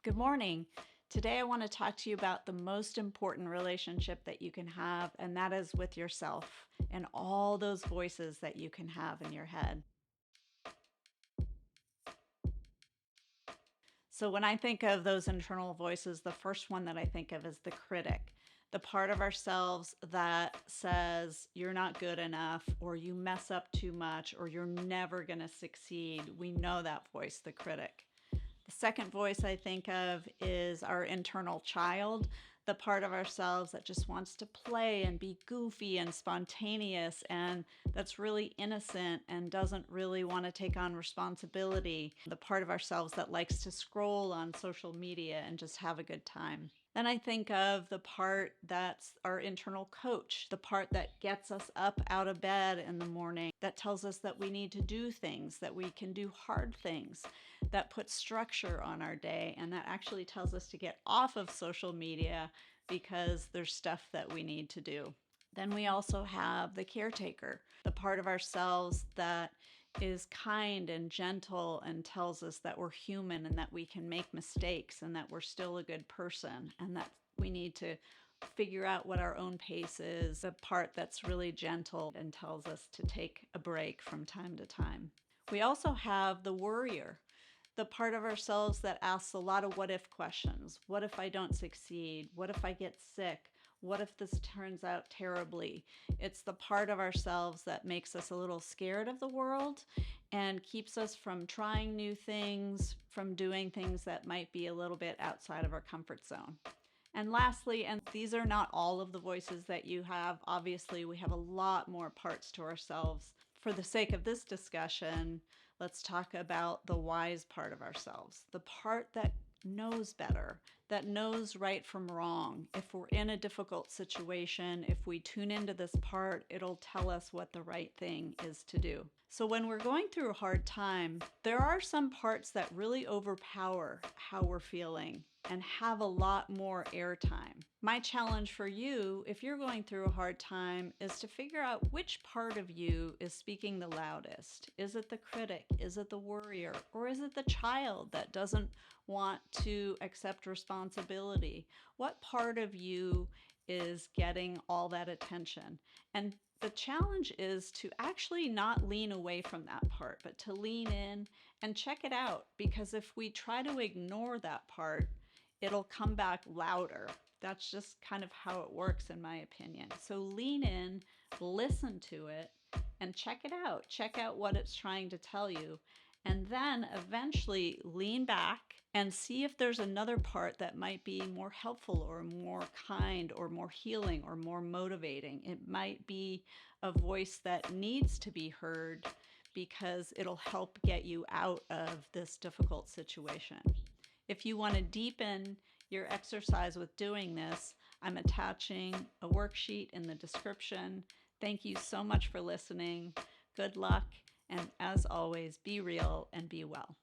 Good morning. Today I want to talk to you about the most important relationship that you can have, and that is with yourself and all those voices that you can have in your head. So when I think of those internal voices, the first one that I think of is the critic, the part of ourselves that says you're not good enough, or you mess up too much, or you're never going to succeed. We know that voice, the critic. The second voice I think of is our internal child, the part of ourselves that just wants to play and be goofy and spontaneous and that's really innocent and doesn't really want to take on responsibility. The part of ourselves that likes to scroll on social media and just have a good time. Then I think of the part that's our internal coach, the part that gets us up out of bed in the morning, that tells us that we need to do things, that we can do hard things, that puts structure on our day, and that actually tells us to get off of social media because there's stuff that we need to do. Then we also have the caretaker, the part of ourselves that is kind and gentle and tells us that we're human and that we can make mistakes and that we're still a good person and that we need to figure out what our own pace is, the part that's really gentle and tells us to take a break from time to time. We also have the worrier, the part of ourselves that asks a lot of what if questions. What if I don't succeed? What if I get sick? What if this turns out terribly? It's the part of ourselves that makes us a little scared of the world and keeps us from trying new things, from doing things that might be a little bit outside of our comfort zone. And lastly, and these are not all of the voices that you have, obviously we have a lot more parts to ourselves. For the sake of this discussion, let's talk about the wise part of ourselves, the part that knows better, that knows right from wrong. If we're in a difficult situation, if we tune into this part, it'll tell us what the right thing is to do. So when we're going through a hard time, there are some parts that really overpower how we're feeling and have a lot more airtime. My challenge for you, if you're going through a hard time, is to figure out which part of you is speaking the loudest. Is it the critic? Is it the worrier? Or is it the child that doesn't want to accept responsibility? What part of you is getting all that attention? And the challenge is to actually not lean away from that part, but to lean in and check it out. Because if we try to ignore that part, it'll come back louder. That's just kind of how it works, in my opinion. So lean in, listen to it, and check it out. Check out what it's trying to tell you. And then eventually lean back and see if there's another part that might be more helpful or more kind or more healing or more motivating. It might be a voice that needs to be heard because it'll help get you out of this difficult situation. If you want to deepen your exercise with doing this, I'm attaching a worksheet in the description. Thank you so much for listening. Good luck, and as always, be real and be well.